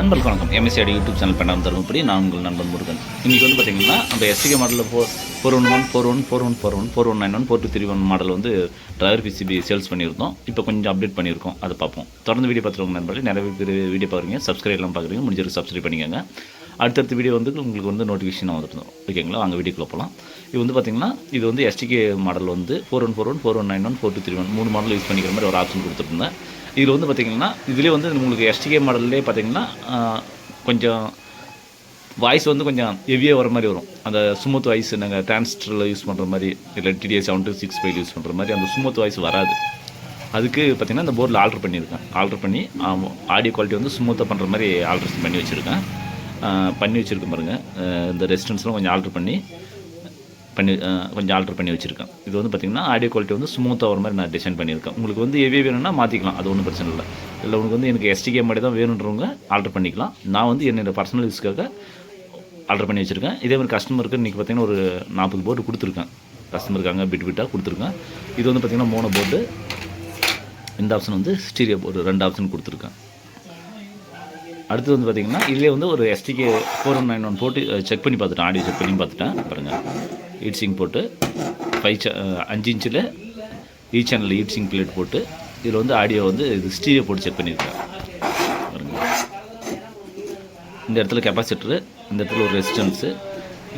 நண்பர்களுக்கு வணக்கம். எம்எஸ்சிஆடி YouTube channel பண்ணாமல் தருமப்படி நான் உங்கள் நண்பன் முருகன். இன்றைக்கி வந்து பார்த்திங்கன்னா நம்ம எஸ்டிகே மாடலில் 411, 411, 411, 4191, 4231 மாடல் வந்து டிரைவர் பிசிபி சேல்ஸ் பண்ணியிருந்தோம். இப்போ கொஞ்சம் அப்டேட் பண்ணியிருக்கோம், அதை பார்ப்போம். தொடர்ந்து வீடியோ பார்த்துருவோம் நண்பர்களே. நிறைய பேர் வீடியோ பார்க்குறீங்க, சப்ஸ்கிரைப்லாம் பார்க்குறீங்க, முடிஞ்சிருக்கு சப்ஸ்கிரைப் பண்ணிக்கோங்க. அடுத்தடுத்த வீடியோ வந்து உங்களுக்கு வந்து நோட்டிஃபிகேஷன் வந்துருந்தோம். ஓகேங்களா, வாங்க வீடியோக்குள்ள போகலாம். இது வந்து பார்த்திங்கன்னா இது வந்து எஸ்டிகே மாடல் வந்து 4141, 4191, 4231 3 மாடல் யூஸ் பண்ணிக்கிற மாதிரி ஒரு ஆப்ஷன் கொடுத்துருந்தேன். இதில் வந்து பார்த்திங்கன்னா இதிலே வந்து உங்களுக்கு எஸ்டிகே மாடல்லே பார்த்திங்கன்னா கொஞ்சம் வாய்ஸ் வந்து கொஞ்சம் ஹெவியாக வர மாதிரி வரும். அந்த ஸ்மூத் வாய்ஸ் நாங்கள் டிரான்ஸ்டரில் யூஸ் பண்ணுற மாதிரி, இல்லை TDS 7265 யூஸ் பண்ணுற மாதிரி அந்த ஸ்மூத் வாய்ஸ் வராது. அதுக்கு பார்த்திங்கன்னா இந்த போர்டில் ஆல்ட்ரு பண்ணியிருக்கேன். ஆல்ட்ரு பண்ணி ஆடியோ குவாலிட்டி வந்து ஸ்மூத்தாக பண்ணுற மாதிரி ஆல்ட்ரேஷன் பண்ணி வச்சுருக்கேன் பாருங்கள். இந்த ரெசிஸ்டன்ஸ்லாம் கொஞ்சம் ஆல்ட்ரு பண்ணி கொஞ்சம் ஆல்ட்ரு பண்ணி வச்சுருக்கேன். இது வந்து பார்த்திங்கன்னா ஆடியோ குவாலிட்டி வந்து ஸ்மூத்தாக வர மாதிரி நான் டிசைன் பண்ணியிருக்கேன். உங்களுக்கு வந்து ஹெவி வேணும்னா மாற்றிக்கலாம், அது ஒன்றும் பிரச்சனை இல்லை. இல்லை உங்களுக்கு வந்து எனக்கு எஸ்டிகே மாதிரி தான் வேணுன்றவங்க ஆல்ட்ரு பண்ணிக்கலாம். நான் வந்து என்னோடய பர்சனல் யூஸ்க்காக ஆல்ட்ரு பண்ணி வச்சுருக்கேன். இதே மாதிரி கஸ்டமருக்கு இன்றைக்கி பார்த்திங்கன்னா ஒரு 40 போர்டு கொடுத்துருக்கேன். கஸ்டமருக்காக பிட்டாக கொடுத்துருக்கேன். இது வந்து பார்த்திங்கன்னா மோனோ போர்டு, இந்த ஆப்ஷன் வந்து ஸ்டீரியோ போர்டு, 2 ஆப்ஷன் கொடுத்துருக்கேன். அடுத்து வந்து பார்த்திங்கன்னா இதிலே வந்து ஒரு எஸ்டிகே 4191 போட்டு செக் பண்ணி பார்த்துட்டேன், ஆடியோ செக் பண்ணி பார்த்துட்டேன். பாருங்கள், ஹீட்சிங் போட்டு 5 இன்ச்சில் சேனல் ஹீட்சிங் பிளேட் போட்டு இதில் வந்து ஆடியோ வந்து இது ஸ்டீரியோ போட்டு செக் பண்ணியிருக்கேன். பாருங்கள், இந்த இடத்துல கெப்பாசிட்டரு, இந்த இடத்துல ஒரு ரெசிஸ்டன்ஸு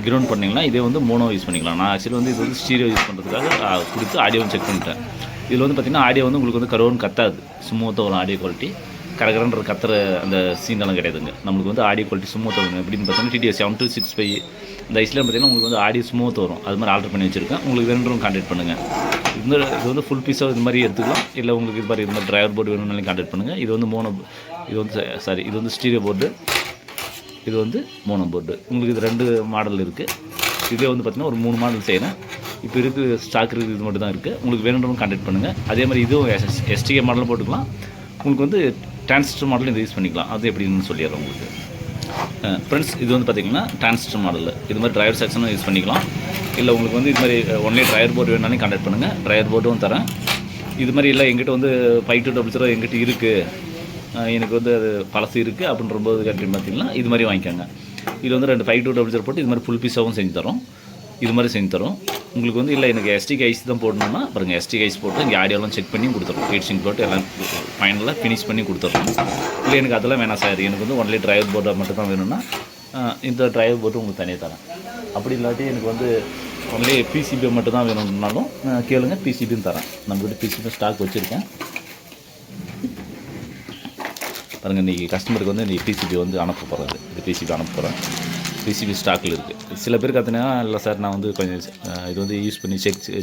கிரவுண்ட் பண்ணிங்கன்னா இதே வந்து மோனோ யூஸ் பண்ணிக்கலாம். நான் ஆக்சுவலி வந்து இது வந்து ஸ்டீரியோ யூஸ் பண்ணுறதுக்காக கொடுத்து ஆடியோவும் செக் பண்ணிட்டேன். இதில் வந்து பார்த்திங்கன்னா ஆடியோ வந்து உங்களுக்கு வந்து கரோன்னு கத்தாது, ஸ்மூத்தாக ஒரு ஆடியோ குவாலிட்டி. கரகரன்ற கத்துற அந்த சீனெல்லாம் கிடையாதுங்க. நம்மளுக்கு வந்து ஆடியோ குவாலிட்டி ஸ்மூத்தாக வரும். எப்படின்னு பார்த்தீங்கன்னா TDS 7265 இந்த ஐஸ்லாம் பார்த்திங்கன்னா உங்களுக்கு வந்து ஆடியோ ஸ்மூத் வரும். அது மாதிரி ஆல்ட்ரு பண்ணி வச்சுருக்கேன். உங்களுக்கு வேணுன்றவங்க கான்டாக்ட் பண்ணுங்கள். இது வந்து ஃபுல் பீஸாக இது மாதிரி எடுத்துக்கலாம். இல்லை உங்களுக்கு இது மாதிரி டிரைவர் போர்டு வேணும்னாலும் கான்டாக்ட் பண்ணுங்கள். இது வந்து இது வந்து ஸ்டீரியோ போர்டு, இது வந்து மோனோ போர்டு. உங்களுக்கு இது 2 மாடல் இருக்குது. இதே வந்து பார்த்திங்கன்னா ஒரு 3 மாடல் செய்கிறேன். இப்போ இருக்குது ஸ்டாக் இருக்குது, இது மட்டும் தான் இருக்குது. உங்களுக்கு வேணுன்றவங்க கான்டாக்ட் பண்ணுங்கள். அதே மாதிரி இதுவும் எஸ்டிகே மாடலும் போட்டுக்கலாம். உங்களுக்கு வந்து டிரான்சிஸ்டர் மாடலும் இதை யூஸ் பண்ணிக்கலாம். அது எப்படின்னு சொல்லிடுறேன் உங்களுக்கு. ஃப்ரெண்ட்ஸ், இது வந்து பார்த்திங்கன்னா டிரான்சிஸ்டர் மாடலில் இது மாதிரி டிரைவர் செக்ஷனும் யூஸ் பண்ணிக்கலாம். இல்லை உங்களுக்கு வந்து இது மாதிரி ஒன்லி டிரைவர் போர்டு வேணாலும் கான்டாக்ட் பண்ணுங்கள். டிரைவர் போர்டும் தரேன். இது மாதிரி இல்லை எங்கிட்ட வந்து 5200 எங்கிட்ட இருக்குது, எனக்கு வந்து அது பழசு இருக்குது அப்படின்ற போது அப்படின்னு பார்த்திங்கன்னா இது மாதிரி வாங்கிக்கோங்க. இது வந்து 2 5200 போட்டு இது மாதிரி ஃபுல் பீஸாகவும் செஞ்சு தரோம். இது மாதிரி செஞ்சு தரோம். உங்களுக்கு வந்து இல்லை எனக்கு எஸ்டிகே ஐஸ் தான் போடணுன்னா பாருங்கள், எஸ்டிகே ஐஸ் போட்டு இங்கே ஆடியோலாம் செக் பண்ணி கொடுத்துருவோம். ஹீட்சிங் போட்டு எல்லாம் ஃபைனலாக ஃபினிஷ் பண்ணி கொடுத்துட்றோம். இல்லை எனக்கு அதெல்லாம் வேணாம் சார், எனக்கு வந்து ஒன்லி டிரைவர் போர்டு மட்டும் தான் வேணும்னா இந்த டிரைவர் போர்டு உங்களுக்கு தனியாக தரேன். அப்படி இல்லாட்டி எனக்கு வந்து ஒன்லி பிசிபி மட்டும் தான் வேணும்னாலும் கேளுங்க, பிசிபின்னு தரேன். நம்மக்கிட்ட பிசிபி ஸ்டாக் வச்சுருக்கேன். பாருங்கள், இன்றைக்கி கஸ்டமருக்கு வந்து இன்றைக்கி பிசிபி வந்து அனுப்ப போகிறது. இது பிசிபி அனுப்ப போகிறேன். பிசிபி ஸ்டாக்கில் இருக்குது. சில பேருக்கு பார்த்தீங்கன்னா இல்லை சார் நான் வந்து கொஞ்சம் இது வந்து யூஸ் பண்ணி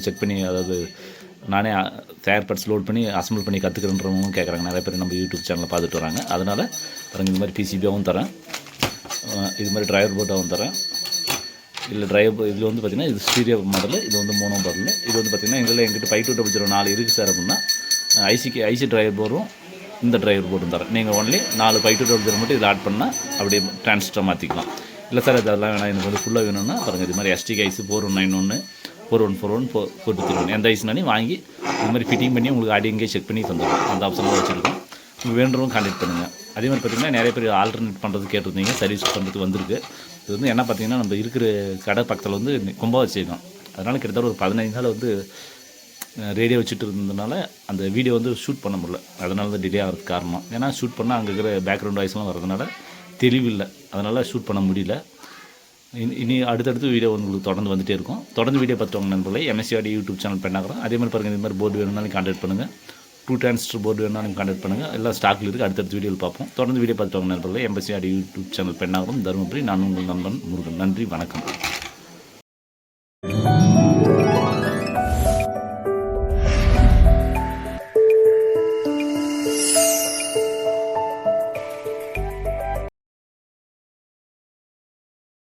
செக் பண்ணி, அதாவது நானே ஃபேர் லோட் பண்ணி அசம்பிள் பண்ணி கற்றுக்கிறன்றவங்களும் கேட்குறாங்க. நிறைய பேர் நம்ம யூடியூப் சேனலில் பார்த்துட்டு வராங்க. அதனால் பாருங்கள், இந்த மாதிரி பிசிபியாகவும் தரேன், இது மாதிரி டிரைவர் போர்ட்டாகவும் தரேன். இல்லை டிரைவர் இதில் வந்து பார்த்திங்கன்னா இது ஸ்டீரியோ மாடல், இது வந்து மோனோ மாடல். இது வந்து பார்த்திங்கன்னா எங்கிட்ட 5200 இருக்குது சார் அப்படின்னா ஐசி டிரைவர் போர்டும் இந்த டிரைவர் போர்டும் தரேன். நீங்கள் ஒன்லி 4 5200 மட்டும் இதில் ஆட் பண்ணால் அப்படியே டிரான்ஸ்டர் மாற்றிக்கலாம். இல்லை சார் அதெல்லாம் வேணாம், எனக்கு வந்து ஃபுல்லாக வேணும்னா பாருங்கள், இது மாதிரி எஸ்டிகே ஐஸ் 4191, 4141, 4231 எந்த ஐஸ்னாலையும் வாங்கி இது மாதிரி ஃபிட்டிங் பண்ணி உங்களுக்கு ஆடியோங்கே செக் பண்ணி தந்துடும். அந்த ஆப்ஷனில் வச்சுருக்கோம். உங்களுக்கு வேண்டுறவங்க கான்டாக்ட் பண்ணுங்கள். அதே மாதிரி பார்த்திங்கன்னா நிறைய பேர் ஆல்டர்னேட் பண்ணுறது கேட்டிருந்தீங்க, சர்வீஸ் பண்ணுறதுக்கு வந்திருக்கு. இது வந்து என்ன பார்த்திங்கன்னா நம்ம இருக்கிற கடை பக்கத்தில் வந்து கொம்பா வச்சுருக்கோம். அதனால் கிட்டத்தட்ட ஒரு 15 நாள் வந்து ரேடியோ வச்சுட்டு இருந்ததுனால அந்த வீடியோ வந்து ஷூட் பண்ண முடியல. அதனால தான் டிலே ஆகிறதுக்கு காரணம். ஏன்னா ஷூட் பண்ணால் அங்கே இருக்கிற பேக்ரவுண்ட் வாய்ஸ்லாம் வரதுனால தெளிவில்லை, அதனால் ஷூட் பண்ண முடியல. இனி அடுத்தடுத்து வீடியோ உங்களுக்கு தொடர்ந்து வந்துகிட்டே இருக்கும். தொடர்ந்து வீடியோ பார்த்துவாங்க நண்பர்களே. எம்எஸ்சிஆடி யூடியூப் சேனல் பண்ணாக்கிறோம். அதே மாதிரி பாருங்கள், இது மாதிரி போர்டு வேணும்னாலும் கான்டாக்ட் பண்ணுங்கள். 2 டிரான்சிஸ்டர் போர்டு வேணும்னாலும் கான்டாக்ட் பண்ணுங்கள். எல்லாம் ஸ்டாக்கில் இருக்குது. அடுத்தடுத்து வீடியோவில் பார்ப்போம். தொடர்ந்து வீடியோ பார்த்துவாங்க நண்பர்களே. எம்எஸ்சிஆடி யூடியூப் சேனல் பண்ணாக்கிறோம் தருமபுரி. நான் உங்கள் நண்பன் முருகன். நன்றி, வணக்கம்.